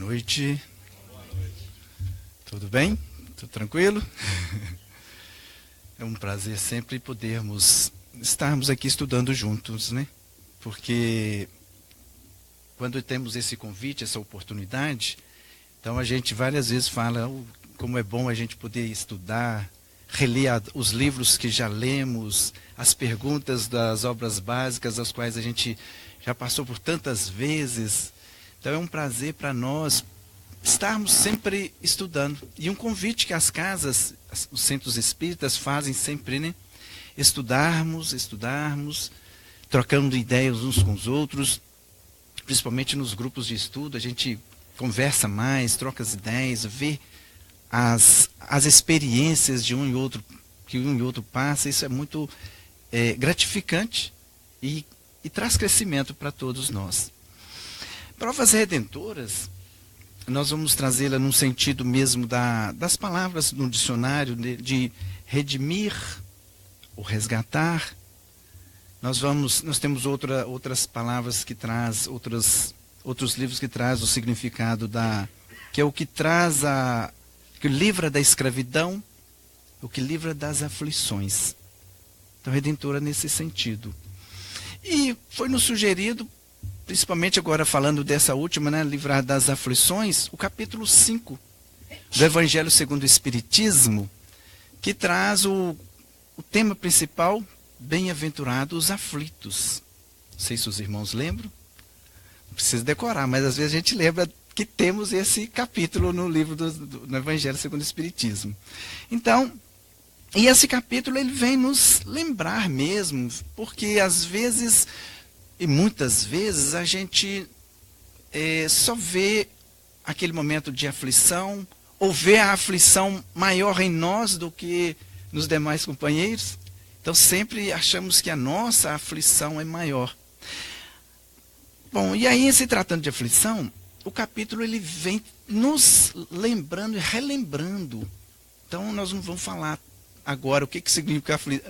noite. Tudo bem? Tudo tranquilo? É um prazer sempre estarmos aqui estudando juntos, né? Porque quando temos esse convite, essa oportunidade, então a gente várias vezes fala como é bom a gente poder estudar, reler os livros que já lemos, as perguntas das obras básicas, as quais a gente já passou por tantas vezes. Então é um prazer para nós estarmos sempre estudando. E um convite que as casas, os centros espíritas fazem sempre, né? Estudarmos, trocando ideias uns com os outros, principalmente nos grupos de estudo, a gente conversa mais, troca as ideias, vê as experiências de um e outro, que um e outro passa. Isso é muito gratificante e traz crescimento para todos nós. Provas redentoras, nós vamos trazê-la num sentido mesmo das palavras no dicionário, de redimir ou resgatar. Nós temos outras palavras que traz, outros livros que traz o significado que é o que traz que livra da escravidão, o que livra das aflições. Então, redentora nesse sentido. E foi nos sugerido, principalmente agora falando dessa última, né, livrar das aflições, o capítulo 5 do Evangelho segundo o Espiritismo, que traz o tema principal, bem-aventurados os aflitos. Não sei se os irmãos lembram, não precisa decorar, mas às vezes a gente lembra que temos esse capítulo no livro do Evangelho segundo o Espiritismo. Então, e esse capítulo ele vem nos lembrar mesmo, porque às vezes, e muitas vezes, a gente só vê aquele momento de aflição, ou vê a aflição maior em nós do que nos demais companheiros. Então sempre achamos que a nossa aflição é maior. Bom, e aí, se tratando de aflição, o capítulo ele vem nos lembrando e relembrando. Então nós não vamos falar agora o que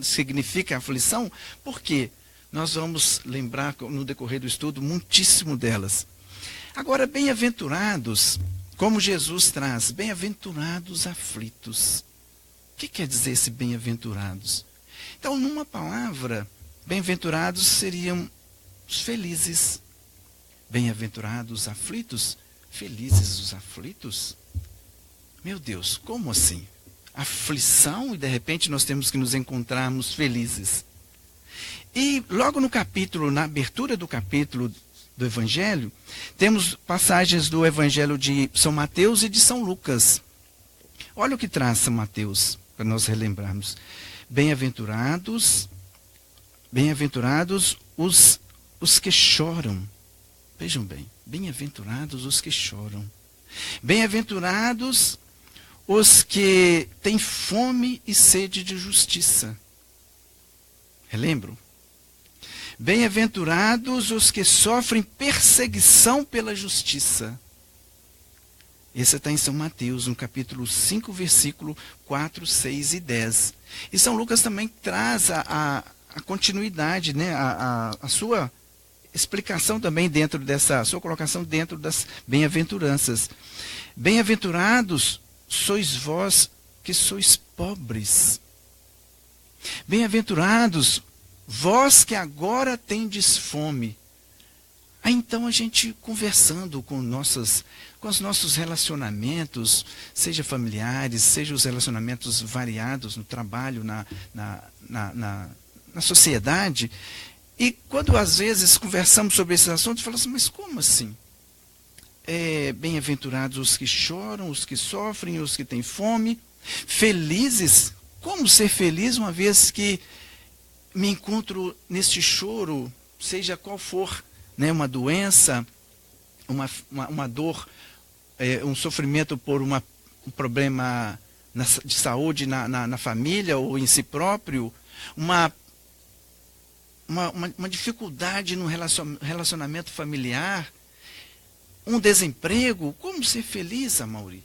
significa aflição, porque nós vamos lembrar no decorrer do estudo muitíssimo delas. Agora, bem-aventurados, como Jesus traz, bem-aventurados aflitos. O que quer dizer esse bem-aventurados? Então, numa palavra, bem-aventurados seriam os felizes. Bem-aventurados aflitos, felizes os aflitos. Meu Deus, como assim? Aflição e de repente nós temos que nos encontrarmos felizes. E logo no capítulo, na abertura do capítulo do Evangelho, temos passagens do Evangelho de São Mateus e de São Lucas. Olha o que traz São Mateus, para nós relembrarmos. Bem-aventurados os que choram. Vejam bem, bem-aventurados os que choram. Bem-aventurados os que têm fome e sede de justiça. Relembro? Bem-aventurados os que sofrem perseguição pela justiça. Esse está em São Mateus, no capítulo 5, versículo 4, 6 e 10. E São Lucas também traz a continuidade, né, a sua explicação também dentro dessa, sua colocação dentro das bem-aventuranças. Bem-aventurados sois vós que sois pobres. Bem-aventurados vós que agora tendes fome. Aí então a gente conversando com os nossos relacionamentos, seja familiares, seja os relacionamentos variados no trabalho, na sociedade. E quando às vezes conversamos sobre esses assuntos, falamos assim, mas como assim? Bem-aventurados os que choram, os que sofrem, os que têm fome. Felizes? Como ser feliz uma vez que me encontro neste choro, seja qual for, né, uma doença, uma dor, um sofrimento por um problema de saúde na família ou em si próprio, uma dificuldade no relacionamento familiar, um desemprego. Como ser feliz, Amauri?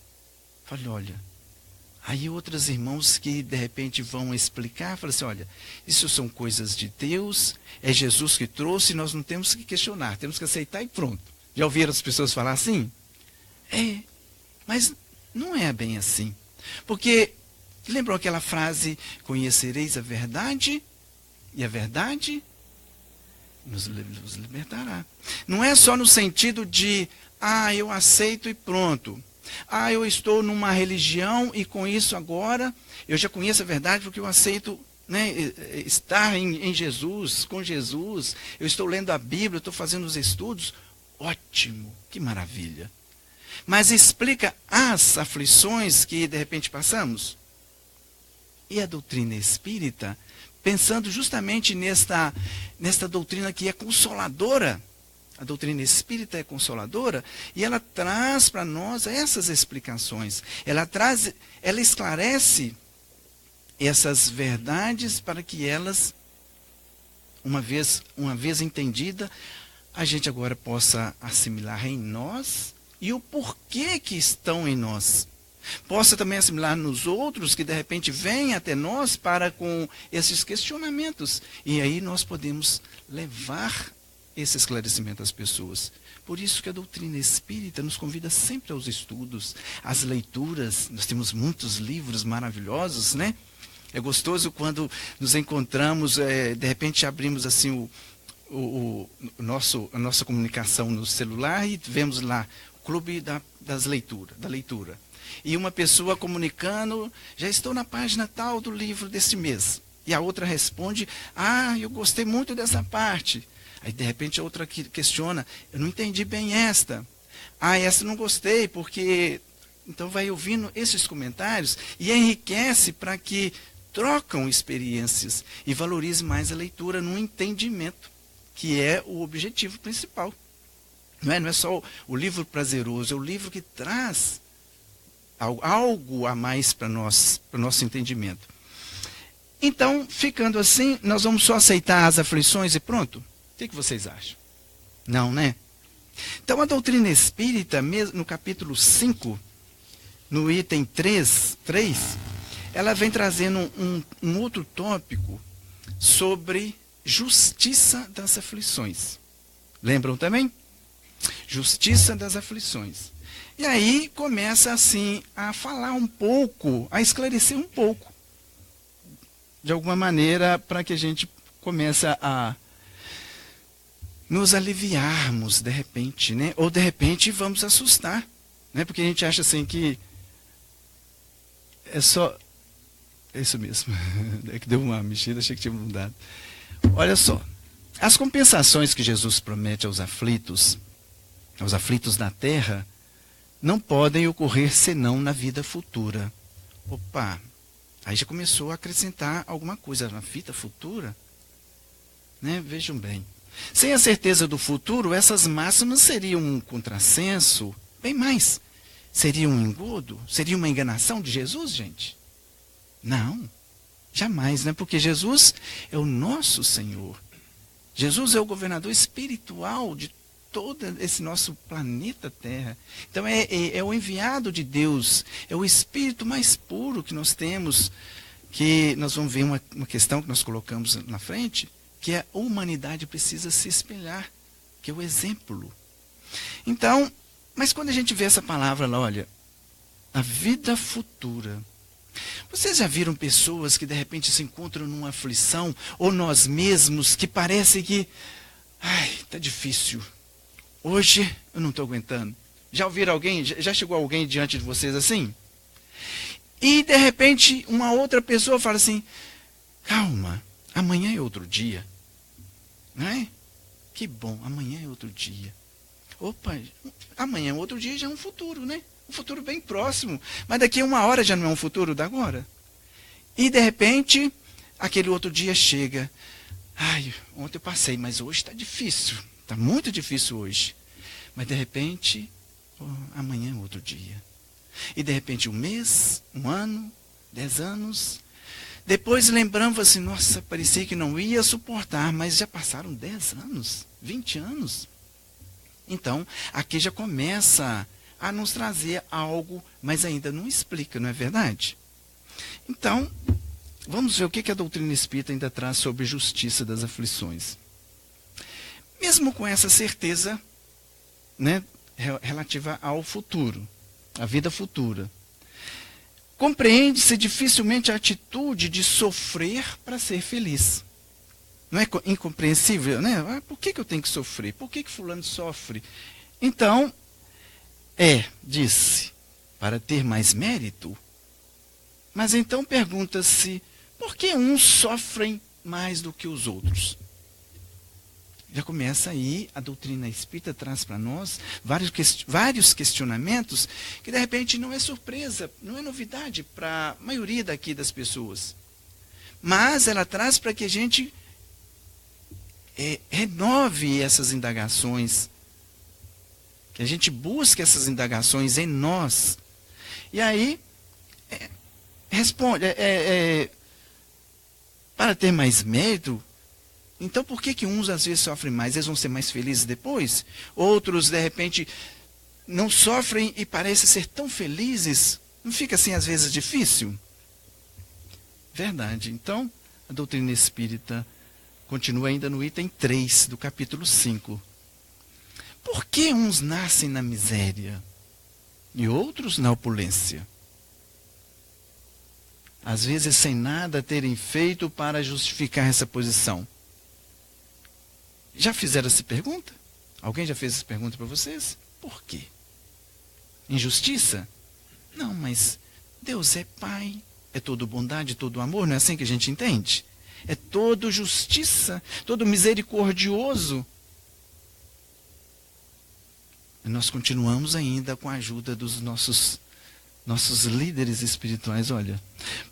Falei, olha, aí outros irmãos que de repente vão explicar, falam assim, olha, isso são coisas de Deus, é Jesus que trouxe, nós não temos que questionar, temos que aceitar e pronto. Já ouviram as pessoas falar assim? Mas não é bem assim. Porque, lembrou aquela frase, conhecereis a verdade, e a verdade nos libertará. Não é só no sentido de, eu aceito e pronto. Eu estou numa religião e com isso agora eu já conheço a verdade porque eu aceito, né, estar em Jesus, com Jesus. Eu estou lendo a Bíblia, eu estou fazendo os estudos. Ótimo, que maravilha. Mas explica as aflições que de repente passamos. E a doutrina espírita, pensando justamente nesta doutrina que é consoladora. A doutrina espírita é consoladora e ela traz para nós essas explicações. Ela esclarece essas verdades para que elas, uma vez entendida, a gente agora possa assimilar em nós e o porquê que estão em nós. Possa também assimilar nos outros que de repente vêm até nós para com esses questionamentos. E aí nós podemos levar esse esclarecimento às pessoas. Por isso que a doutrina espírita nos convida sempre aos estudos, às leituras. Nós temos muitos livros maravilhosos, né? É gostoso quando nos encontramos, de repente abrimos assim a nossa comunicação no celular e vemos lá o clube da leitura. E uma pessoa comunicando, já estou na página tal do livro desse mês. E a outra responde, eu gostei muito dessa parte. Aí de repente a outra questiona, eu não entendi bem esta. Essa não gostei, porque... Então vai ouvindo esses comentários e enriquece para que trocam experiências e valorize mais a leitura no entendimento, que é o objetivo principal. Não é só o livro prazeroso, é o livro que traz algo a mais para nós, para o nosso entendimento. Então, ficando assim, nós vamos só aceitar as aflições e pronto? O que vocês acham? Não, né? Então, a doutrina espírita, no capítulo 5, no item 3, ela vem trazendo um outro tópico sobre justiça das aflições. Lembram também? Justiça das aflições. E aí começa assim a falar um pouco, a esclarecer um pouco, de alguma maneira, para que a gente comece a nos aliviarmos de repente, né? Ou de repente vamos assustar, né? Porque a gente acha assim que é só... É isso mesmo, é que deu uma mexida, achei que tinha mudado. Olha só, as compensações que Jesus promete aos aflitos da terra, não podem ocorrer senão na vida futura. Opa, aí já começou a acrescentar alguma coisa na vida futura, né? Vejam bem. Sem a certeza do futuro, essas máximas seriam um contrassenso, bem mais. Seria um engodo? Seria uma enganação de Jesus, gente? Não, jamais, né? Porque Jesus é o nosso Senhor. Jesus é o governador espiritual de todo esse nosso planeta Terra. Então é o enviado de Deus, é o espírito mais puro que nós temos, que nós vamos ver uma questão que nós colocamos na frente, que a humanidade precisa se espelhar, que é o exemplo. Então, mas quando a gente vê essa palavra lá, olha, a vida futura. Vocês já viram pessoas que de repente se encontram numa aflição, ou nós mesmos, que parece que, está difícil. Hoje eu não estou aguentando. Já ouviram alguém, já chegou alguém diante de vocês assim? E de repente uma outra pessoa fala assim, calma, amanhã é outro dia. Não é? Que bom, amanhã é outro dia. Opa, amanhã é outro dia já é um futuro, né? Um futuro bem próximo. Mas daqui a 1 hora já não é um futuro da agora. E de repente, aquele outro dia chega. Ontem eu passei, mas hoje está difícil. Está muito difícil hoje. Mas de repente, amanhã é outro dia. E de repente 1 mês, 1 ano, 10 anos. Depois lembramos assim, nossa, parecia que não ia suportar, mas já passaram 10 anos, 20 anos. Então, aqui já começa a nos trazer algo, mas ainda não explica, não é verdade? Então, vamos ver o que a doutrina espírita ainda traz sobre justiça das aflições. Mesmo com essa certeza, né, relativa ao futuro, à vida futura. Compreende-se dificilmente a atitude de sofrer para ser feliz. Não é incompreensível, né? Por que eu tenho que sofrer? Por que fulano sofre? Então, disse, para ter mais mérito. Mas então pergunta-se, por que uns sofrem mais do que os outros? Já começa aí, a doutrina espírita traz para nós vários questionamentos que de repente não é surpresa, não é novidade para a maioria daqui das pessoas. Mas ela traz para que a gente renove essas indagações, que a gente busque essas indagações em nós. E aí, responde, para ter mais mérito, então por que uns às vezes sofrem mais? Eles vão ser mais felizes depois? Outros, de repente, não sofrem e parecem ser tão felizes? Não fica assim às vezes difícil? Verdade. Então, a doutrina espírita continua ainda no item 3 do capítulo 5. Por que uns nascem na miséria e outros na opulência? Às vezes sem nada terem feito para justificar essa posição. Já fizeram essa pergunta? Alguém já fez essa pergunta para vocês? Por quê? Injustiça? Não, mas Deus é Pai, é todo bondade, todo amor, não é assim que a gente entende? É todo justiça, todo misericordioso. E nós continuamos ainda com a ajuda dos nossos líderes espirituais. Olha,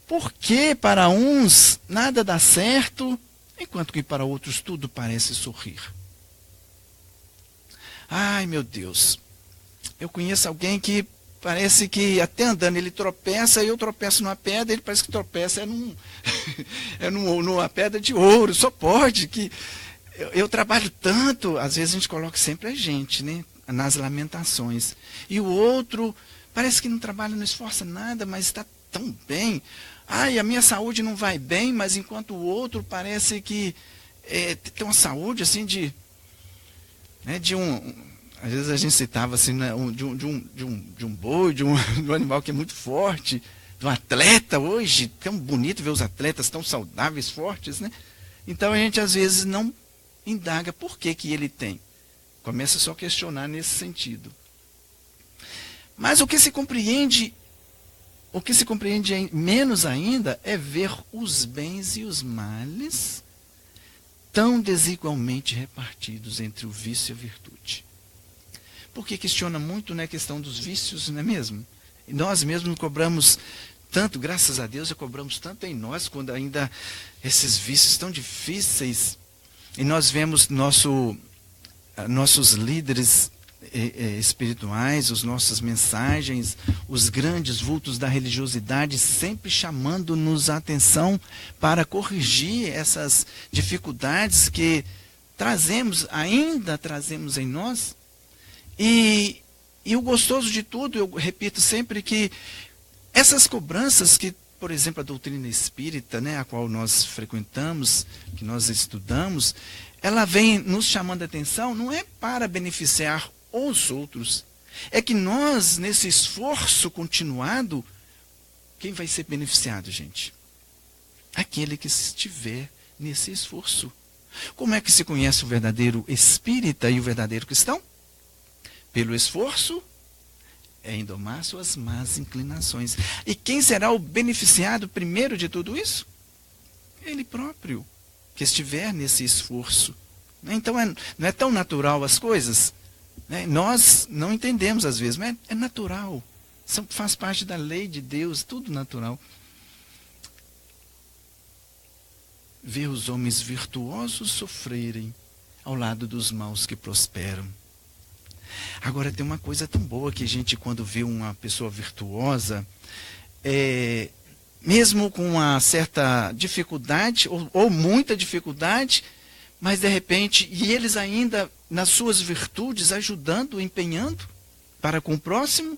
por que para uns nada dá certo, enquanto que para outros tudo parece sorrir? Ai, meu Deus, eu conheço alguém que parece que até andando ele tropeça, e eu tropeço numa pedra, ele parece que tropeça numa pedra de ouro. Só pode que eu trabalho tanto, às vezes a gente coloca sempre a gente, né, nas lamentações. E o outro parece que não trabalha, não esforça nada, mas está tão bem. Ai, a minha saúde não vai bem, mas enquanto o outro parece que tem uma saúde assim às vezes a gente citava assim, né, de um boi, de um animal que é muito forte, de um atleta hoje, tão bonito ver os atletas tão saudáveis, fortes, né? Então a gente às vezes não indaga por que ele tem. Começa só a questionar nesse sentido. Mas o que se compreende menos ainda é ver os bens e os males tão desigualmente repartidos entre o vício e a virtude. Porque questiona muito, né, a questão dos vícios, não é mesmo? E nós mesmos cobramos tanto, graças a Deus, já cobramos tanto em nós, quando ainda esses vícios tão difíceis. E nós vemos nossos líderes espirituais, as nossas mensagens, os grandes vultos da religiosidade sempre chamando-nos a atenção para corrigir essas dificuldades que ainda trazemos em nós. E o gostoso de tudo, eu repito sempre que essas cobranças que, por exemplo, a doutrina espírita, né, a qual nós frequentamos, que nós estudamos, ela vem nos chamando a atenção, não é para beneficiar os outros. É que nós, nesse esforço continuado, quem vai ser beneficiado, gente? Aquele que estiver nesse esforço. Como é que se conhece o verdadeiro espírita e o verdadeiro cristão? Pelo esforço em domar suas más inclinações. E quem será o beneficiado primeiro de tudo isso? Ele próprio, que estiver nesse esforço. Então não é tão natural as coisas? Nós não entendemos às vezes, mas é natural. Faz parte da lei de Deus, tudo natural. Ver os homens virtuosos sofrerem ao lado dos maus que prosperam. Agora tem uma coisa tão boa que a gente, quando vê uma pessoa virtuosa, mesmo com uma certa dificuldade, ou muita dificuldade, mas de repente, e eles ainda nas suas virtudes, ajudando, empenhando para com o próximo,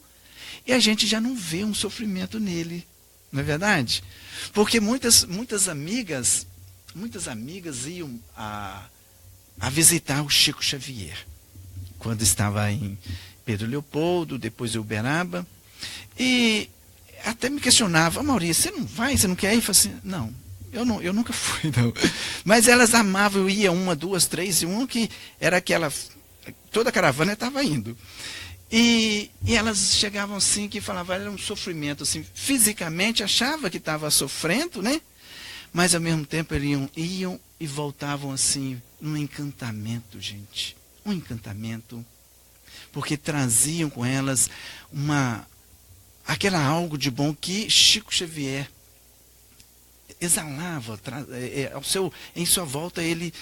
e a gente já não vê um sofrimento nele, não é verdade? Porque muitas amigas iam a visitar o Chico Xavier, quando estava em Pedro Leopoldo, depois Uberaba. E até me questionava, Maurício, você não vai, você não quer ir? Eu falei assim, não, eu nunca fui, não. Mas elas amavam, eu ia 1, 2, 3, e uma que era aquela, toda a caravana estava indo. E elas chegavam assim, que falavam, era um sofrimento, assim, fisicamente achava que estava sofrendo, né? Mas ao mesmo tempo eles iam e voltavam assim, num encantamento, gente. Um encantamento. Porque traziam com elas aquela algo de bom que Chico Xavier exalava. Em sua volta ele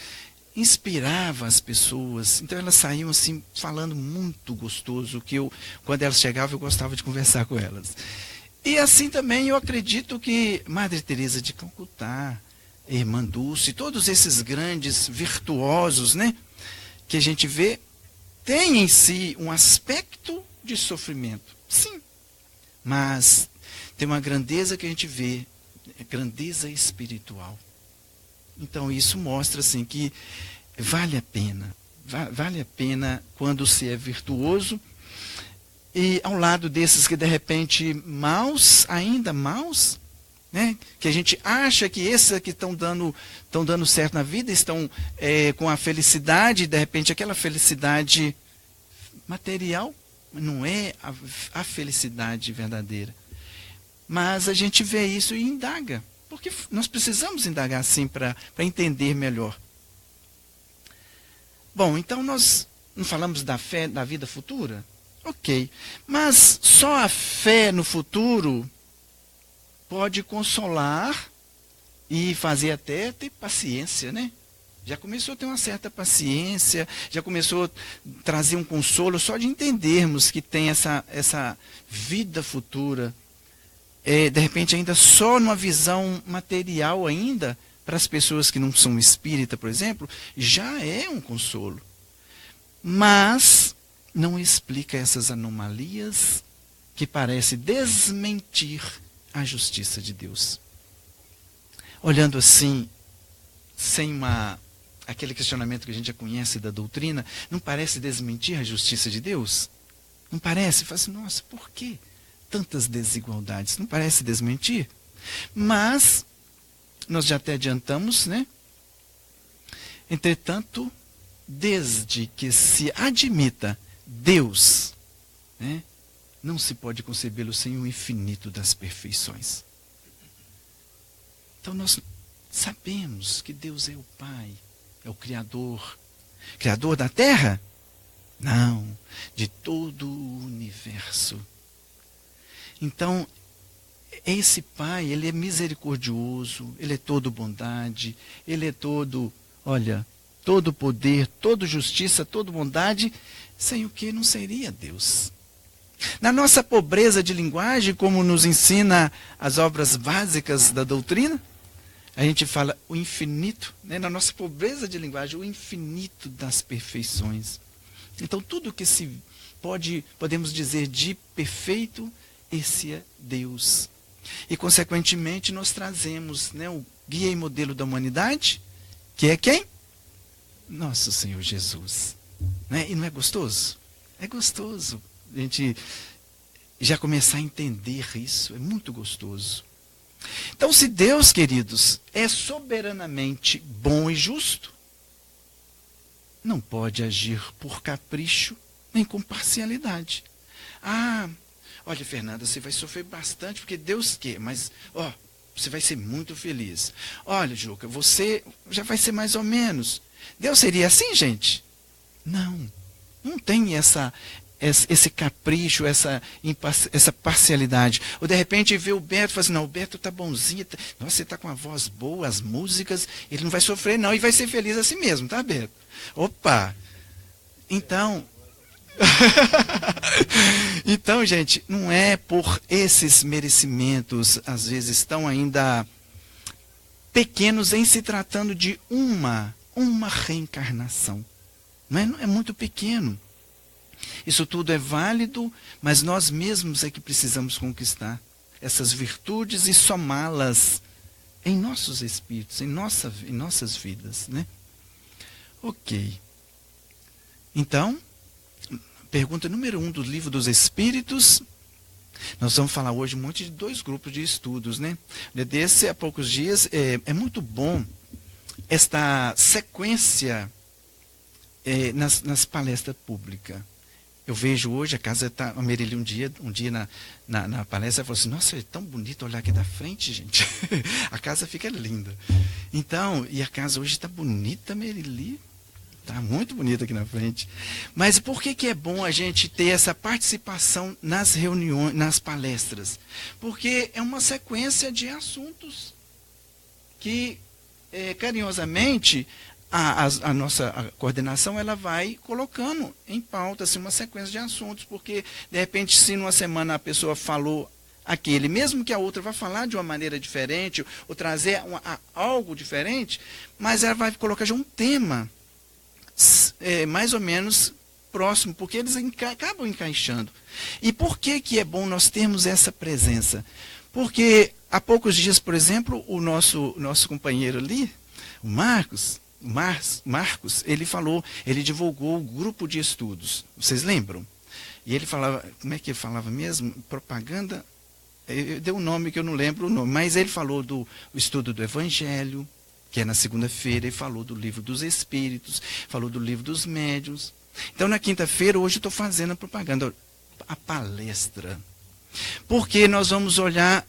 inspirava as pessoas. Então elas saíam assim, falando muito gostoso, que quando elas chegavam, eu gostava de conversar com elas. E assim também eu acredito que Madre Teresa de Calcutá, Irmã Dulce, todos esses grandes virtuosos, né, que a gente vê, têm em si um aspecto de sofrimento. Sim, mas tem uma grandeza que a gente vê, grandeza espiritual. Então isso mostra assim que vale a pena quando se é virtuoso, e ao lado desses que de repente ainda maus, né, que a gente acha que esses que estão dando certo na vida, estão com a felicidade, de repente aquela felicidade material, não é a felicidade verdadeira. Mas a gente vê isso e indaga. Porque nós precisamos indagar assim para entender melhor. Bom, então nós não falamos da fé da vida futura? Ok. Mas só a fé no futuro pode consolar e fazer até ter paciência, né? Já começou a ter uma certa paciência, já começou a trazer um consolo só de entendermos que tem essa vida futura. De repente ainda só numa visão material ainda, para as pessoas que não são espírita, por exemplo, já é um consolo. Mas não explica essas anomalias que parecem desmentir a justiça de Deus. Olhando assim, sem aquele questionamento que a gente já conhece da doutrina, não parece desmentir a justiça de Deus? Não parece? Fala assim, nossa, por quê? Tantas desigualdades, não parece desmentir? Mas, nós já até adiantamos, né? Entretanto, desde que se admita Deus, né, não se pode concebê-lo sem o infinito das perfeições. Então nós sabemos que Deus é o Pai, é o Criador. Criador da Terra? Não, de todo o universo. Então, esse Pai, Ele é misericordioso, Ele é todo bondade, Ele é todo poder, todo justiça, todo bondade, sem o que não seria Deus. Na nossa pobreza de linguagem, como nos ensina as obras básicas da doutrina, a gente fala o infinito, né? Na nossa pobreza de linguagem, o infinito das perfeições. Então, tudo que podemos dizer de perfeito, esse é Deus. E, consequentemente, nós trazemos, né, o guia e modelo da humanidade, que é quem? Nosso Senhor Jesus. Né? E não é gostoso? É gostoso. A gente já começar a entender isso. É muito gostoso. Então, se Deus, queridos, é soberanamente bom e justo, não pode agir por capricho nem com parcialidade. Olha, Fernanda, você vai sofrer bastante porque Deus quer, mas, você vai ser muito feliz. Olha, Juca, você já vai ser mais ou menos. Deus seria assim, gente? Não tem esse capricho, essa parcialidade. Ou de repente vê o Beto e fala assim, não, o Beto tá bonzinho, nossa, você tá com uma voz boa, as músicas, ele não vai sofrer não, e vai ser feliz assim mesmo, tá, Beto? Opa! Então, gente, não é por esses merecimentos, às vezes tão ainda pequenos em se tratando de uma reencarnação. Não é muito pequeno. Isso tudo é válido, mas nós mesmos é que precisamos conquistar essas virtudes e somá-las em nossos espíritos, em nossas vidas, né? Ok. Então, pergunta número 1 do Livro dos Espíritos. Nós vamos falar hoje um monte de 2 grupos de estudos, né? Há poucos dias, é muito bom esta sequência nas palestras públicas. Eu vejo hoje, a Merili um dia na palestra, falou assim, nossa, é tão bonito olhar aqui da frente, gente. A casa fica linda. Então, e a casa hoje está bonita, Merili. Está muito bonita aqui na frente. Mas por que é bom a gente ter essa participação nas reuniões, nas palestras? Porque é uma sequência de assuntos que, carinhosamente, a nossa coordenação ela vai colocando em pauta assim, uma sequência de assuntos. Porque, de repente, se numa semana a pessoa falou aquele, mesmo que a outra vá falar de uma maneira diferente, ou trazer algo diferente, mas ela vai colocar já um tema mais ou menos próximo, porque eles acabam encaixando. E por que é bom nós termos essa presença? Porque há poucos dias, por exemplo, o nosso companheiro ali, o Marcos, ele divulgou o grupo de estudos. Vocês lembram? E ele falava, como é que ele falava mesmo? Propaganda, deu um nome que eu não lembro o nome, mas ele falou do estudo do Evangelho, que é na segunda-feira, ele falou do Livro dos Espíritos, falou do Livro dos Médiuns. Então, na quinta-feira, hoje, eu estou fazendo a propaganda, a palestra. Porque nós vamos olhar,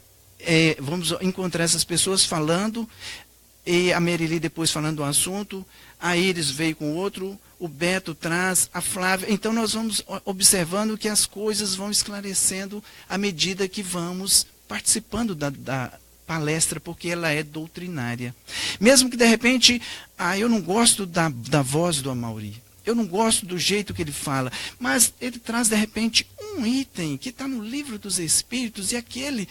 vamos encontrar essas pessoas falando, e a Merili depois falando do assunto, a Iris veio com outro, o Beto traz, a Flávia. Então, nós vamos observando que as coisas vão esclarecendo à medida que vamos participando da palestra, porque ela é doutrinária. Mesmo que de repente, eu não gosto da voz do Amaury, eu não gosto do jeito que ele fala, mas ele traz de repente um item que está no Livro dos Espíritos e aquele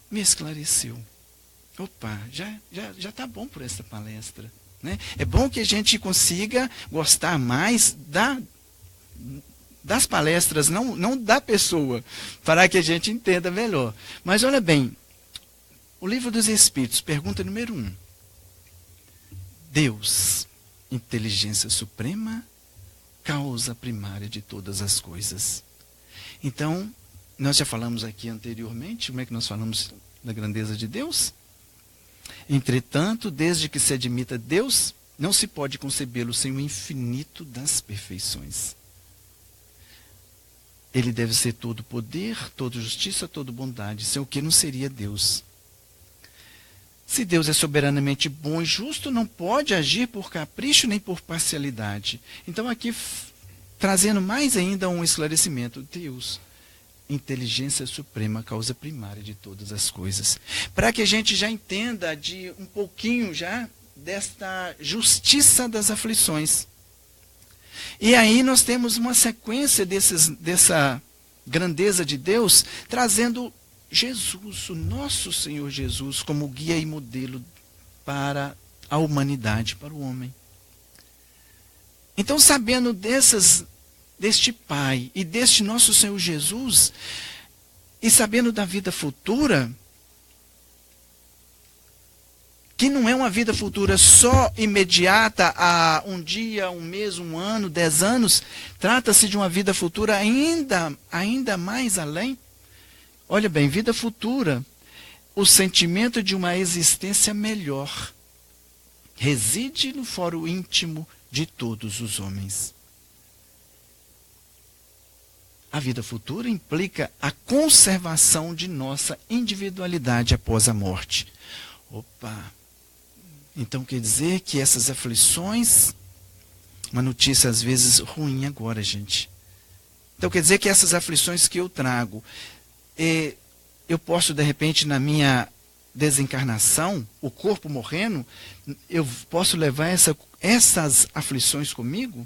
me esclareceu. Opa, já está bom por essa palestra, né? É bom que a gente consiga gostar mais das palestras, não da pessoa, para que a gente entenda melhor. Mas olha bem, o Livro dos Espíritos, pergunta número 1. Deus, inteligência suprema, causa primária de todas as coisas. Então, nós já falamos aqui anteriormente, como é que nós falamos da grandeza de Deus? Entretanto, desde que se admita Deus, não se pode concebê-lo sem o infinito das perfeições. Ele deve ser todo poder, toda justiça, toda bondade, sem o que não seria Deus. Se Deus é soberanamente bom e justo, não pode agir por capricho nem por parcialidade. Então aqui, trazendo mais ainda um esclarecimento. Deus, inteligência suprema, causa primária de todas as coisas. Para que a gente já entenda de um pouquinho já desta justiça das aflições. E aí nós temos uma sequência dessa grandeza de Deus, trazendo Jesus, o nosso Senhor Jesus, como guia e modelo para a humanidade, para o homem. Então, sabendo deste Pai e deste nosso Senhor Jesus, e sabendo da vida futura, que não é uma vida futura só imediata a um dia, um mês, um ano, 10 anos, trata-se de uma vida futura ainda mais além. Olha bem, vida futura, o sentimento de uma existência melhor, reside no fórum íntimo de todos os homens. A vida futura implica a conservação de nossa individualidade após a morte. Opa! Então quer dizer que essas aflições, uma notícia às vezes ruim agora, gente. Então quer dizer que essas aflições que eu trago, eu posso, de repente, na minha desencarnação, o corpo morrendo, eu posso levar essas aflições comigo?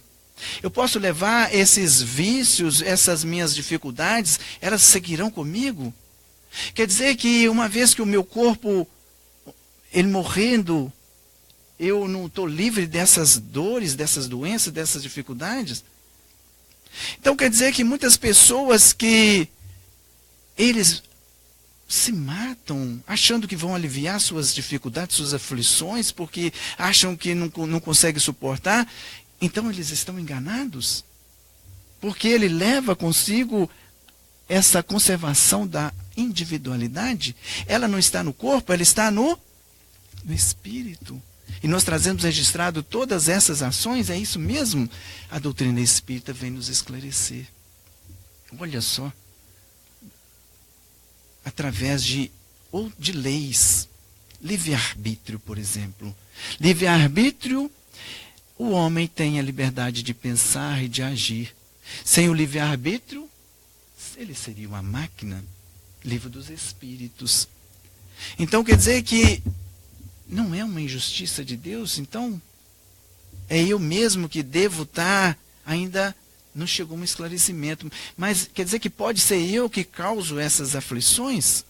Eu posso levar esses vícios, essas minhas dificuldades, elas seguirão comigo? Quer dizer que uma vez que o meu corpo, ele morrendo, eu não estou livre dessas dores, dessas doenças, dessas dificuldades? Então quer dizer que muitas pessoas que eles se matam achando que vão aliviar suas dificuldades, suas aflições, porque acham que não conseguem suportar. Então eles estão enganados? Porque ele leva consigo essa conservação da individualidade. Ela não está no corpo, ela está no espírito. E nós trazemos registrado todas essas ações, é isso mesmo? A doutrina espírita vem nos esclarecer. Olha só. Através de leis. Livre-arbítrio, por exemplo. Livre-arbítrio, o homem tem a liberdade de pensar e de agir. Sem o livre-arbítrio, ele seria uma máquina, livre dos espíritos. Então quer dizer que não é uma injustiça de Deus, então é eu mesmo que devo estar, ainda não chegou um esclarecimento, mas quer dizer que pode ser eu que causo essas aflições?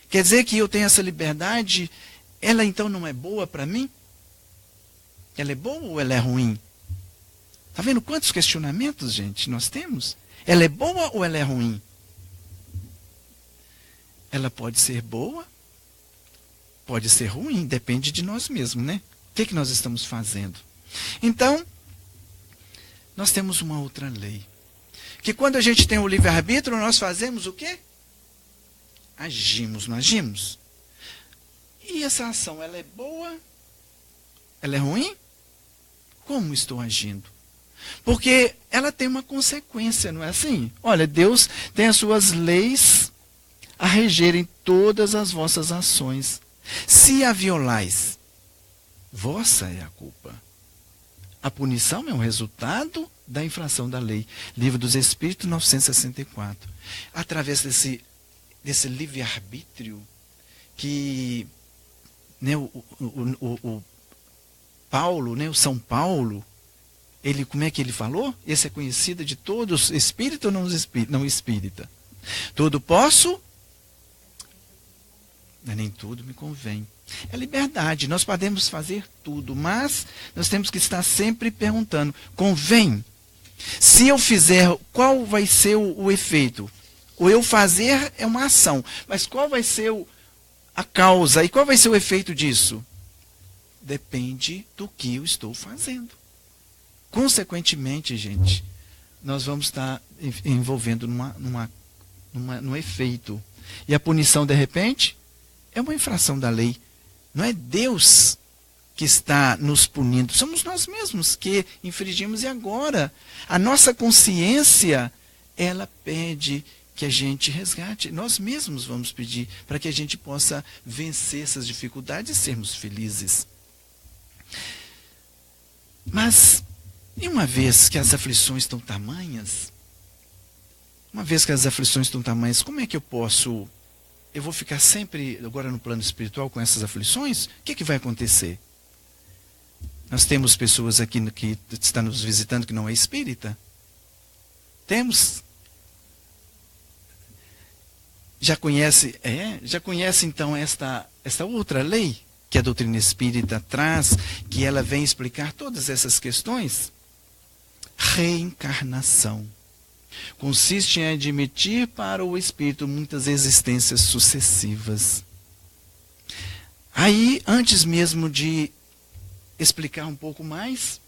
Quer dizer que eu tenho essa liberdade, ela então não é boa para mim? Ela é boa ou ela é ruim? Está vendo quantos questionamentos, gente, nós temos? Ela é boa ou ela é ruim? Ela pode ser boa, pode ser ruim, depende de nós mesmos, né? O que nós estamos fazendo? Então, nós temos uma outra lei. Que quando a gente tem o livre-arbítrio, nós fazemos o quê? Agimos, não agimos? E essa ação, ela é boa? Ela é ruim? Como estou agindo? Porque ela tem uma consequência, não é assim? Olha, Deus tem as suas leis a regerem todas as vossas ações. Se a violais, vossa é a culpa. A punição é um resultado da infração da lei. Livro dos Espíritos, 964. Através desse livre-arbítrio que, né, o Paulo, né, o São Paulo, ele, como é que ele falou? Esse é conhecido de todos, espírita ou não espírita? Tudo posso, mas nem tudo me convém. É liberdade, nós podemos fazer tudo, mas nós temos que estar sempre perguntando, convém? Se eu fizer, qual vai ser o efeito? O eu fazer é uma ação, mas qual vai ser a causa e qual vai ser o efeito disso? Depende do que eu estou fazendo. Consequentemente, gente, nós vamos estar envolvendo num efeito. E a punição, de repente, é uma infração da lei. Não é Deus que está nos punindo, somos nós mesmos que infringimos. E agora, a nossa consciência, ela pede que a gente resgate. Nós mesmos vamos pedir para que a gente possa vencer essas dificuldades e sermos felizes. Mas, e uma vez que as aflições estão tamanhas, como é que eu posso... Eu vou ficar sempre, agora no plano espiritual, com essas aflições? O que vai acontecer? Nós temos pessoas aqui que estão nos visitando que não é espírita? Temos? Já conhece então esta outra lei que a doutrina espírita traz, que ela vem explicar todas essas questões? Reencarnação. Consiste em admitir para o espírito muitas existências sucessivas. Aí, antes mesmo de explicar um pouco mais,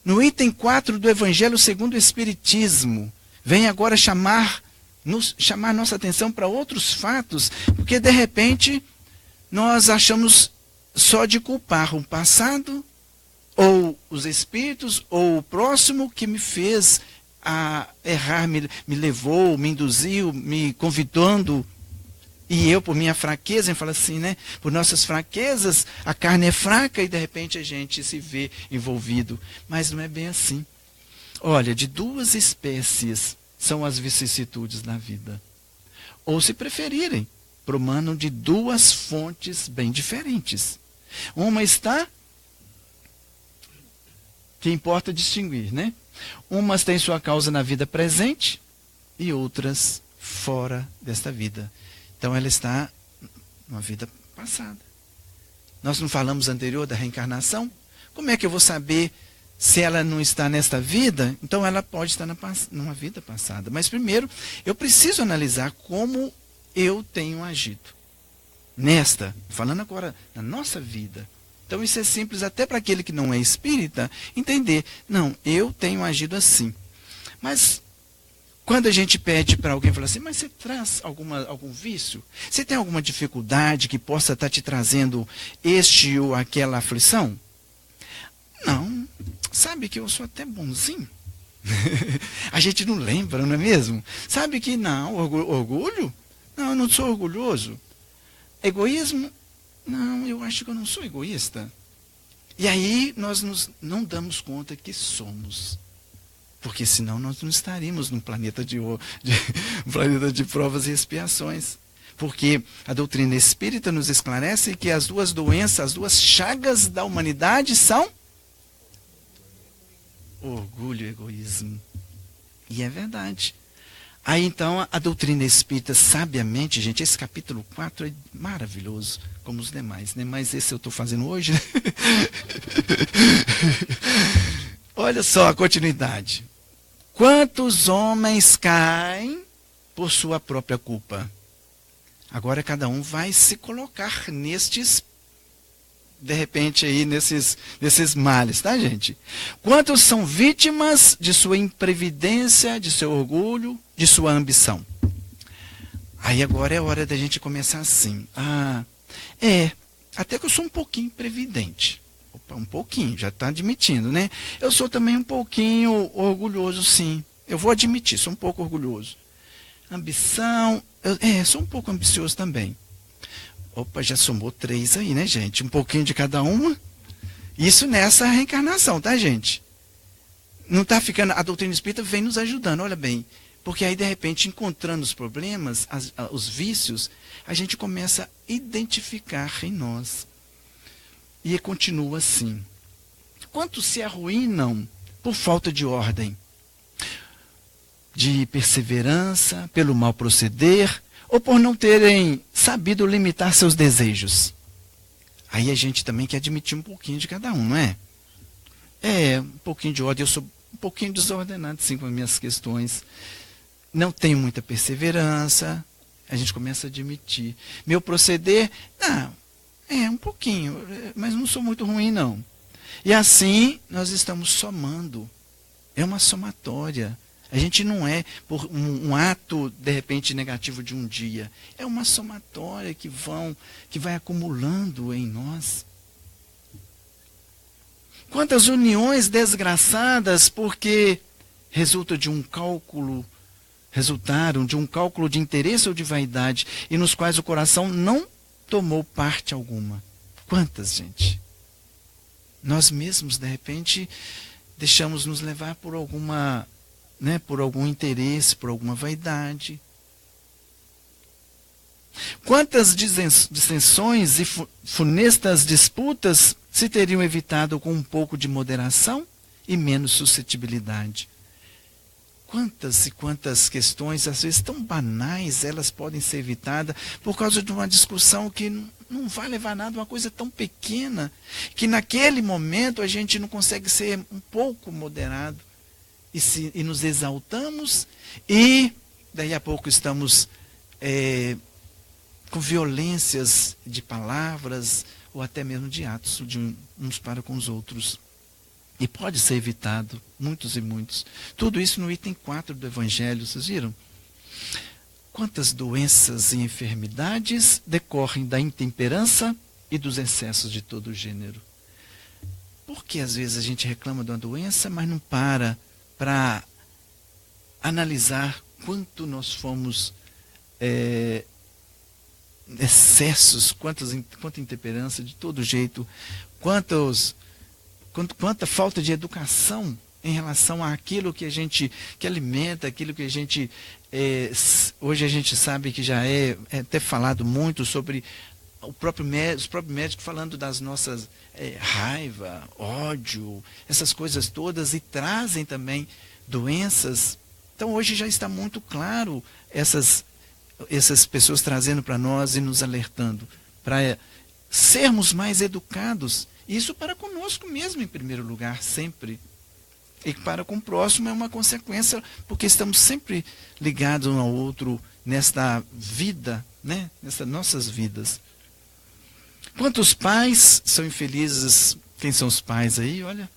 no item 4 do Evangelho segundo o Espiritismo, vem agora chamar nossa atenção para outros fatos, porque de repente nós achamos só de culpar o passado, ou os espíritos, ou o próximo que me fez a errar, me levou, me induziu, me convidando, e eu, por minha fraqueza, eu falo assim, né? Por nossas fraquezas, a carne é fraca e de repente a gente se vê envolvido. Mas não é bem assim. Olha, de duas espécies são as vicissitudes da vida. Ou, se preferirem, promanam de duas fontes bem diferentes. Uma está, que importa distinguir, né? Umas têm sua causa na vida presente e outras fora desta vida. Então ela está numa vida passada. Nós não falamos anterior da reencarnação? Como é que eu vou saber se ela não está nesta vida? Então ela pode estar numa vida passada. Mas primeiro, eu preciso analisar como eu tenho agido. Falando agora na nossa vida. Então isso é simples até para aquele que não é espírita entender. Não, eu tenho agido assim. Mas quando a gente pede para alguém, fala assim, mas você traz algum vício? Você tem alguma dificuldade que possa estar te trazendo este ou aquela aflição? Não, sabe que eu sou até bonzinho. A gente não lembra, não é mesmo? Sabe que não, orgulho? Não, eu não sou orgulhoso. Egoísmo? Não, eu acho que eu não sou egoísta. E aí nós não damos conta que somos. Porque senão nós não estaríamos num planeta um planeta de provas e expiações. Porque a doutrina espírita nos esclarece que as duas doenças, as duas chagas da humanidade são orgulho e egoísmo. E é verdade. Aí então a doutrina espírita, sabiamente, gente, esse capítulo 4 é maravilhoso, como os demais, né? Mas esse eu estou fazendo hoje. Olha só a continuidade. Quantos homens caem por sua própria culpa? Agora cada um vai se colocar nestes, de repente aí, nesses males, tá, gente? Quantos são vítimas de sua imprevidência, de seu orgulho, de sua ambição? Aí agora é hora da gente começar assim. Até que eu sou um pouquinho imprevidente. Opa, um pouquinho, já está admitindo, né? Eu sou também um pouquinho orgulhoso, sim. Eu vou admitir, sou um pouco orgulhoso. Ambição, sou um pouco ambicioso também. Opa, já somou 3 aí, né, gente? Um pouquinho de cada uma. Isso nessa reencarnação, tá, gente? Não está ficando... A doutrina espírita vem nos ajudando, olha bem. Porque aí, de repente, encontrando os problemas, os vícios, a gente começa a identificar em nós. E continua assim. Quantos se arruinam por falta de ordem, de perseverança, pelo mal proceder, ou por não terem sabido limitar seus desejos? Aí a gente também quer admitir um pouquinho de cada um, não é? Um pouquinho de ordem. Eu sou um pouquinho desordenado, sim, com as minhas questões. Não tenho muita perseverança. A gente começa a admitir. Meu proceder, um pouquinho, mas não sou muito ruim, não. E assim, nós estamos somando. É uma somatória. A gente não é por um ato, de repente, negativo de um dia. É uma somatória que vai acumulando em nós. Quantas uniões desgraçadas porque resultaram de um cálculo de interesse ou de vaidade, e nos quais o coração não tomou parte alguma. Quantas, gente? Nós mesmos, de repente, deixamos nos levar por por algum interesse, por alguma vaidade. Quantas dissensões e funestas disputas se teriam evitado com um pouco de moderação e menos suscetibilidade? Quantas e quantas questões, às vezes tão banais, elas podem ser evitadas por causa de uma discussão que não vai levar a nada, uma coisa tão pequena, que naquele momento a gente não consegue ser um pouco moderado e nos exaltamos e daí a pouco estamos com violências de palavras ou até mesmo de atos de uns para com os outros. E pode ser evitado, muitos e muitos. Tudo isso no item 4 do Evangelho, vocês viram? Quantas doenças e enfermidades decorrem da intemperança e dos excessos de todo gênero? Porque às vezes a gente reclama de uma doença, mas não para analisar quanto nós fomos excessos, quanta intemperança de todo jeito, quanta falta de educação em relação àquilo que a gente alimenta, aquilo que a gente hoje a gente sabe que já é até falado muito sobre os próprios médicos falando das nossas raiva, ódio, essas coisas todas, e trazem também doenças. Então hoje já está muito claro essas pessoas trazendo para nós e nos alertando para sermos mais educados. Isso para conosco mesmo, em primeiro lugar, sempre. E para com o próximo é uma consequência, porque estamos sempre ligados um ao outro nesta vida, né? Nessas nossas vidas. Quantos pais são infelizes? Quem são os pais aí? Olha.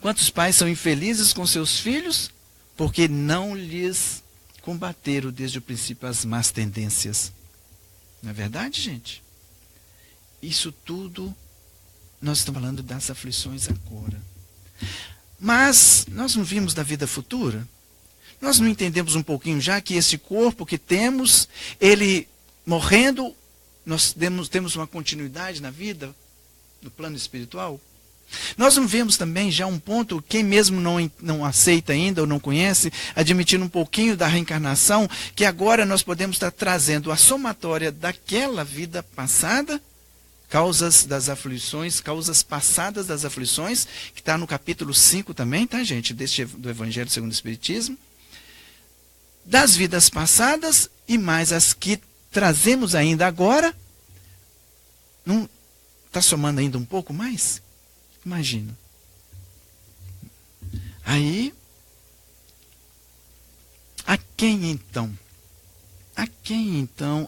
Quantos pais são infelizes com seus filhos porque não lhes combateram desde o princípio as más tendências. Não é verdade, gente? Isso tudo, nós estamos falando das aflições agora. Mas nós não vimos da vida futura? Nós não entendemos um pouquinho já que esse corpo que temos, ele morrendo, nós temos uma continuidade na vida, no plano espiritual? Nós não vemos também já um ponto, quem mesmo não aceita ainda ou não conhece, admitindo um pouquinho da reencarnação, que agora nós podemos estar trazendo a somatória daquela vida passada, causas das aflições, causas passadas das aflições, que está no capítulo 5 também, tá, gente? Do Evangelho segundo o Espiritismo. Das vidas passadas e mais as que trazemos ainda agora. Não está somando ainda um pouco mais? Imagina. Aí, a quem então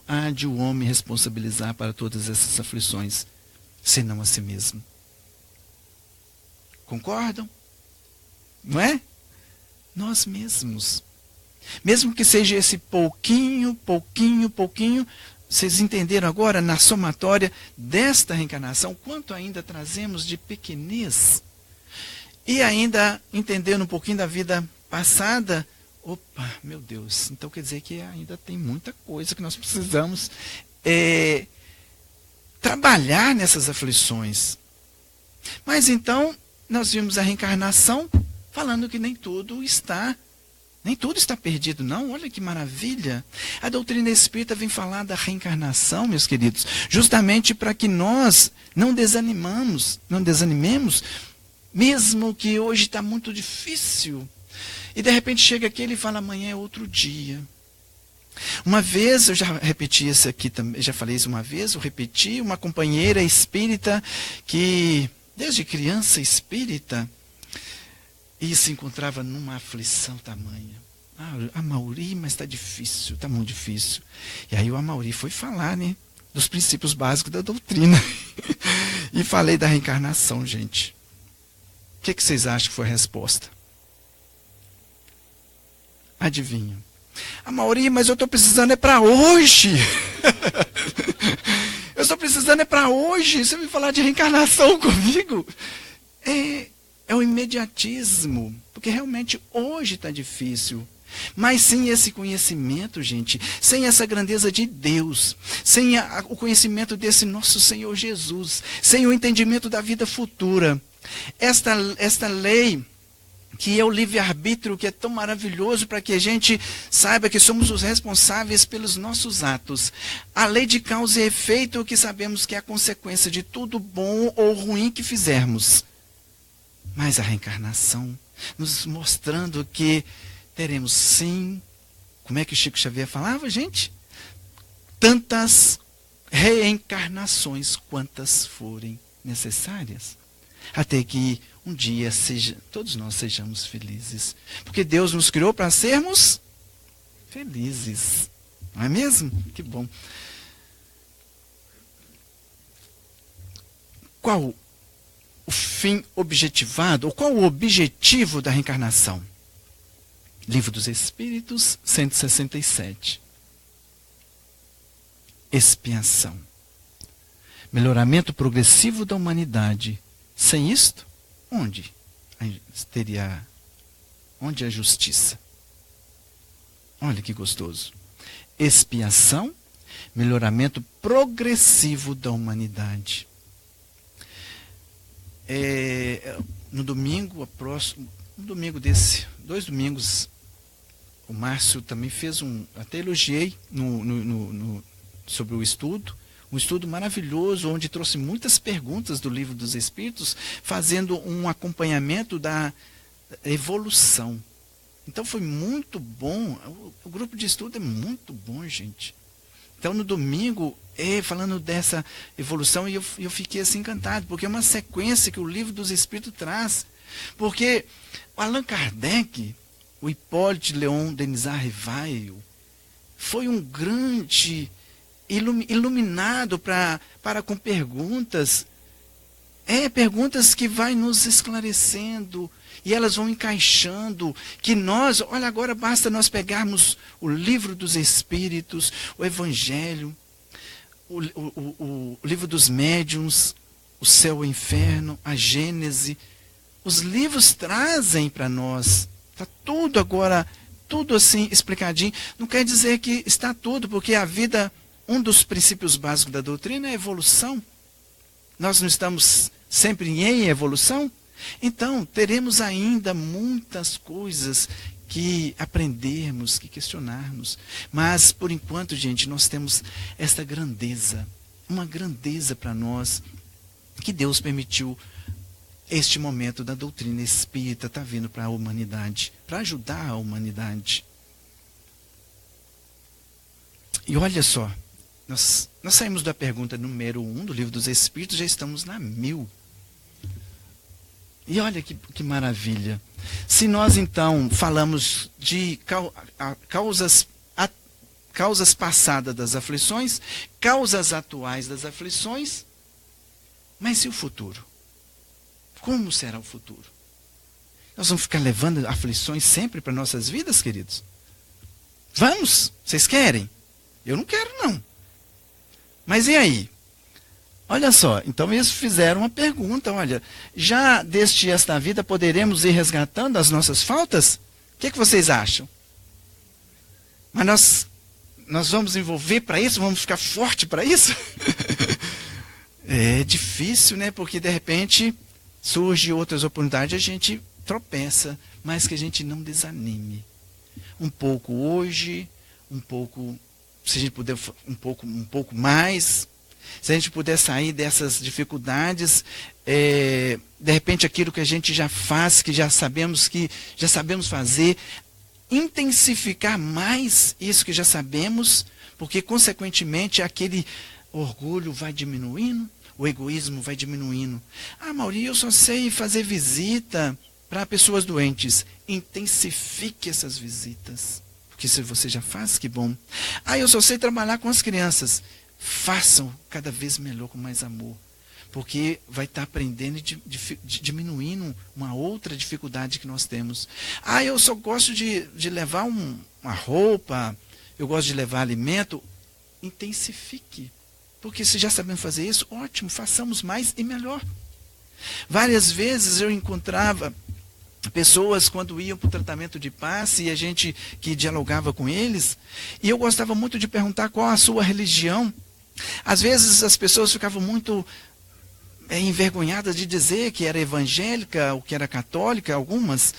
há de o homem responsabilizar para todas essas aflições, senão a si mesmo? Concordam? Não é? Nós mesmos. Mesmo que seja esse pouquinho, vocês entenderam agora, na somatória desta reencarnação, quanto ainda trazemos de pequenez? E ainda entendendo um pouquinho da vida passada, opa, meu Deus, então quer dizer que ainda tem muita coisa que nós precisamos trabalhar nessas aflições. Mas então, nós vimos a reencarnação falando que nem tudo está perdido, não. Olha que maravilha. A doutrina espírita vem falar da reencarnação, meus queridos, justamente para que nós não desanimemos, mesmo que hoje está muito difícil. E de repente chega aquele e fala, amanhã é outro dia. Uma vez, eu já repeti isso aqui também, já falei isso uma vez, eu repeti, uma companheira espírita que, desde criança espírita, e se encontrava numa aflição tamanha. Amauri, mas está difícil, está muito difícil. E aí o Amauri foi falar, né, dos princípios básicos da doutrina. E falei da reencarnação, gente. O que vocês acham que foi a resposta? Adivinha? Amauri, mas eu estou precisando é para hoje. Eu estou precisando é para hoje. Você vai falar de reencarnação comigo? É o imediatismo, porque realmente hoje está difícil. Mas sem esse conhecimento, gente, sem essa grandeza de Deus, sem o conhecimento desse nosso Senhor Jesus, sem o entendimento da vida futura, esta lei, que é o livre-arbítrio, que é tão maravilhoso para que a gente saiba que somos os responsáveis pelos nossos atos. A lei de causa e efeito, que sabemos que é a consequência de tudo bom ou ruim que fizermos. Mas a reencarnação, nos mostrando que teremos sim, como é que o Chico Xavier falava, gente? Tantas reencarnações quantas forem necessárias. Até que um dia todos nós sejamos felizes. Porque Deus nos criou para sermos felizes. Não é mesmo? Que bom. Qual o fim objetivado, ou qual o objetivo da reencarnação? Livro dos Espíritos, 167. Expiação. Melhoramento progressivo da humanidade. Sem isto, onde a justiça? Olha que gostoso. Expiação, melhoramento progressivo da humanidade. No domingo, dois domingos, o Márcio também fez até elogiei sobre o estudo, um estudo maravilhoso, onde trouxe muitas perguntas do Livro dos Espíritos, fazendo um acompanhamento da evolução. Então foi muito bom, o grupo de estudo é muito bom, gente. Então no domingo, falando dessa evolução, e eu fiquei assim encantado, porque é uma sequência que o Livro dos Espíritos traz. Porque o Allan Kardec, o Hipólito Léon Denis Rivail, foi um grande iluminado para com perguntas Perguntas que vai nos esclarecendo e elas vão encaixando, que nós, olha, agora basta nós pegarmos o livro dos Espíritos, o Evangelho, o livro dos médiuns, o céu e o inferno, a Gênese. Os livros trazem para nós, está tudo agora, tudo assim explicadinho. Não quer dizer que está tudo, porque a vida, um dos princípios básicos da doutrina é a evolução. Nós não estamos sempre em evolução? Então, teremos ainda muitas coisas que aprendermos, que questionarmos. Mas, por enquanto, gente, nós temos esta grandeza, uma grandeza para nós, que Deus permitiu este momento da doutrina espírita está vindo para a humanidade, para ajudar a humanidade. E olha só, nós saímos da pergunta número 1 do Livro dos Espíritos, já estamos na 1000. E olha que maravilha. Se nós então falamos de causas passadas das aflições, causas atuais das aflições, mas e o futuro? Como será o futuro? Nós vamos ficar levando aflições sempre para nossas vidas, queridos? Vamos? Vocês querem? Eu não quero, não. Mas e aí? Olha só, então eles fizeram uma pergunta, olha, já desde esta vida poderemos ir resgatando as nossas faltas? O que vocês acham? Mas nós vamos envolver para isso? Vamos ficar forte para isso? É difícil, né? Porque de repente surgem outras oportunidades, a gente tropeça, mas que a gente não desanime. Um pouco hoje, um pouco, se a gente puder, um pouco mais. Se a gente puder sair dessas dificuldades, de repente aquilo que a gente já faz, que já sabemos fazer, intensificar mais isso que já sabemos, porque consequentemente aquele orgulho vai diminuindo, o egoísmo vai diminuindo. Ah, Mauri, eu só sei fazer visita para pessoas doentes. Intensifique essas visitas, porque se você já faz, que bom. Ah, eu só sei trabalhar com as crianças. Façam cada vez melhor, com mais amor, porque vai estar aprendendo e diminuindo uma outra dificuldade que nós temos. Ah, eu só gosto de levar uma roupa, eu gosto de levar alimento. Intensifique, porque se já sabemos fazer isso, ótimo, façamos mais e melhor. Várias vezes eu encontrava pessoas quando iam para o tratamento de passe e a gente que dialogava com eles, e eu gostava muito de perguntar qual a sua religião. Às vezes as pessoas ficavam muito envergonhadas de dizer que era evangélica ou que era católica, algumas.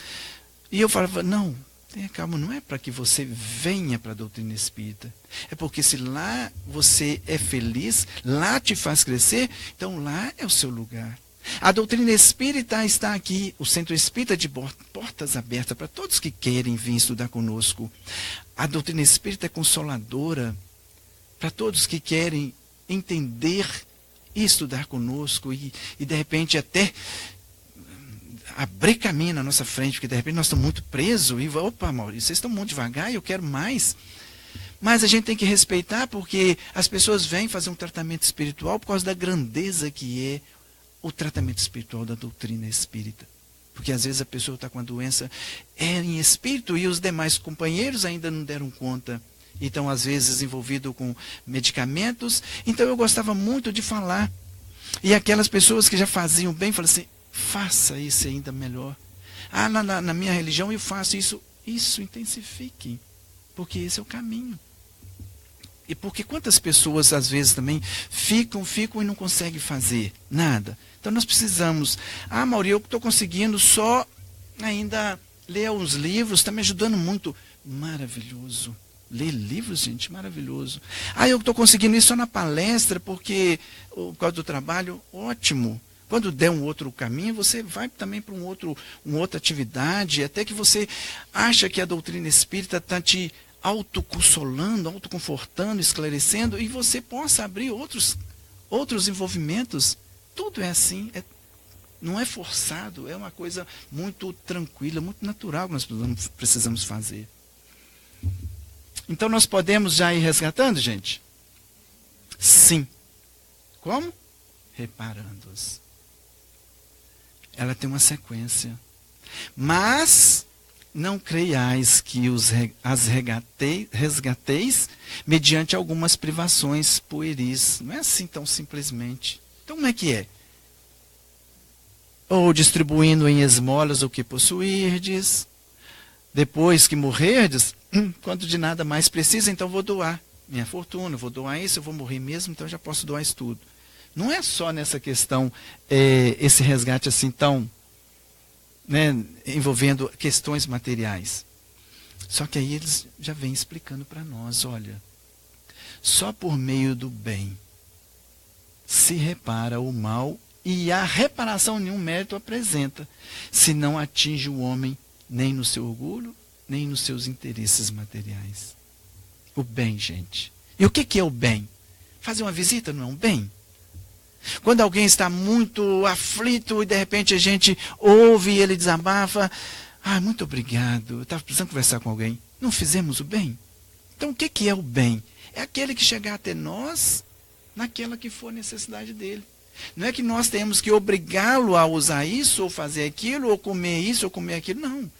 E eu falava, não, tenha calma, não é para que você venha para a doutrina espírita. É porque se lá você é feliz, lá te faz crescer, então lá é o seu lugar. A doutrina espírita está aqui, o centro espírita de portas abertas para todos que querem vir estudar conosco. A doutrina espírita é consoladora para todos que querem entender e estudar conosco e de repente até abrir caminho na nossa frente, porque de repente nós estamos muito presos e opa, Maurício, vocês estão muito devagar e eu quero mais. Mas a gente tem que respeitar, porque as pessoas vêm fazer um tratamento espiritual por causa da grandeza que é o tratamento espiritual da doutrina espírita. Porque às vezes a pessoa está com a doença em espírito e os demais companheiros ainda não deram conta. Então, às vezes, envolvido com medicamentos. Então, eu gostava muito de falar. E aquelas pessoas que já faziam bem, falavam assim, faça isso ainda melhor. Ah, na minha religião eu faço isso. Isso, intensifique. Porque esse é o caminho. E porque quantas pessoas, às vezes, também ficam e não conseguem fazer nada. Então, nós precisamos. Ah, Mauri, eu estou conseguindo só ainda ler uns livros, está me ajudando muito. Maravilhoso. Ler livros, gente, maravilhoso. Ah, eu estou conseguindo isso só na palestra, porque por causa do trabalho, ótimo. Quando der um outro caminho, você vai também para uma outra atividade, até que você acha que a doutrina espírita está te autoconsolando, autoconfortando, esclarecendo, e você possa abrir outros envolvimentos. Tudo é assim, não é forçado, é uma coisa muito tranquila, muito natural que nós precisamos fazer. Então nós podemos já ir resgatando, gente? Sim. Como? Reparando-os. ela tem uma sequência. Mas não creiais que as resgateis mediante algumas privações pueris. Não é assim tão simplesmente. Então como é que é? Ou distribuindo em esmolas o que possuirdes, depois que morrerdes, quando de nada mais precisa, então vou doar minha fortuna, vou doar isso, eu vou morrer mesmo, então já posso doar isso tudo. Não é só nessa questão, esse resgate assim tão, né, envolvendo questões materiais. Só que aí eles já vêm explicando para nós, olha, só por meio do bem se repara o mal, e a reparação nenhum mérito apresenta, se não atinge o homem nem no seu orgulho, nem nos seus interesses materiais. O bem, gente. E o que é o bem? Fazer uma visita não é um bem? Quando alguém está muito aflito e de repente a gente ouve e ele desabafa, muito obrigado, eu estava precisando conversar com alguém. Não fizemos o bem? Então o que é o bem? É aquele que chegar até nós naquela que for a necessidade dele. Não é que nós temos que obrigá-lo a usar isso, ou fazer aquilo, ou comer isso, ou comer aquilo. Não.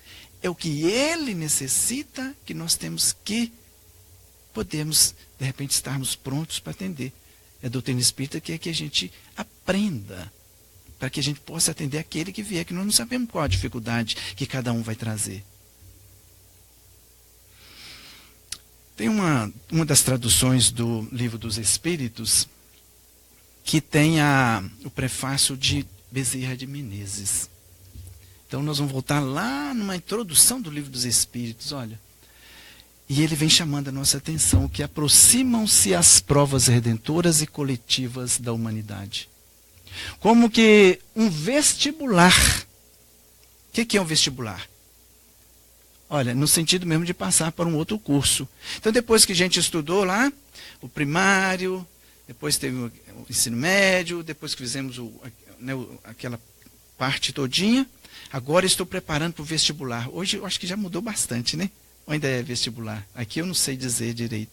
É o que ele necessita que nós temos que podemos, de repente, estarmos prontos para atender. É a doutrina espírita que é que a gente aprenda, para que a gente possa atender aquele que vier, que nós não sabemos qual a dificuldade que cada um vai trazer. Tem uma das traduções do Livro dos Espíritos que tem o prefácio de Bezerra de Menezes. Então nós vamos voltar lá numa introdução do Livro dos Espíritos, olha. E ele vem chamando a nossa atenção que aproximam-se as provas redentoras e coletivas da humanidade. Como que um vestibular. O que é um vestibular? Olha, no sentido mesmo de passar para um outro curso. Então depois que a gente estudou lá, o primário, depois teve o ensino médio, depois que fizemos aquela parte todinha, agora estou preparando para o vestibular. Hoje eu acho que já mudou bastante, né? Ou ainda é vestibular? Aqui eu não sei dizer direito.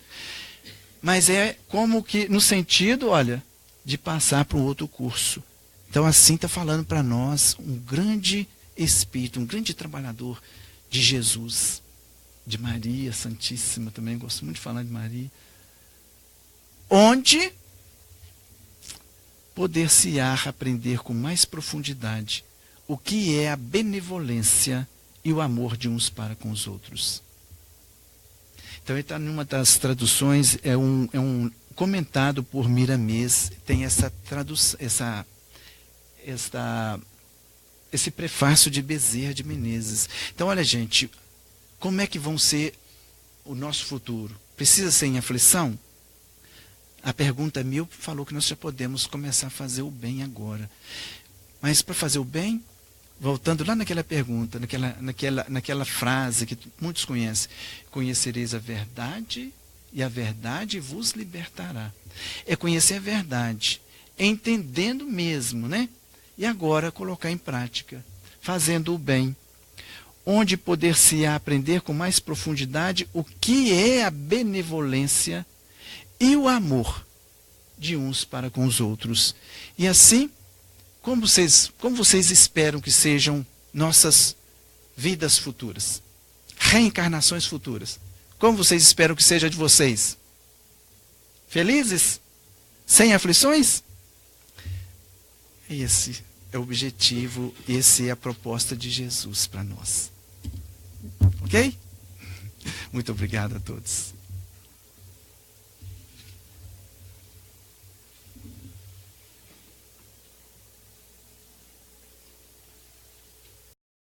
Mas é como que no sentido, olha, de passar para um outro curso. Então assim está falando para nós um grande espírito, um grande trabalhador de Jesus, de Maria Santíssima também, gosto muito de falar de Maria. Onde poder-se-á aprender com mais profundidade o que é a benevolência e o amor de uns para com os outros. Então ele está numa das traduções, é um comentado por Miramês, tem essa tradução, esse prefácio de Bezerra de Menezes. Então olha gente, como é que vão ser o nosso futuro? Precisa ser em aflição? A pergunta 1000 falou que nós já podemos começar a fazer o bem agora. Mas para fazer o bem, voltando lá naquela pergunta, naquela frase que muitos conhecem, conhecereis a verdade e a verdade vos libertará. É conhecer a verdade, entendendo mesmo, né? E agora colocar em prática, fazendo o bem, onde poder-se aprender com mais profundidade o que é a benevolência e o amor de uns para com os outros. E assim, como vocês esperam que sejam nossas vidas futuras? Reencarnações futuras. Como vocês esperam que seja de vocês? Felizes? Sem aflições? Esse é o objetivo, essa é a proposta de Jesus para nós. Ok? Muito obrigado a todos.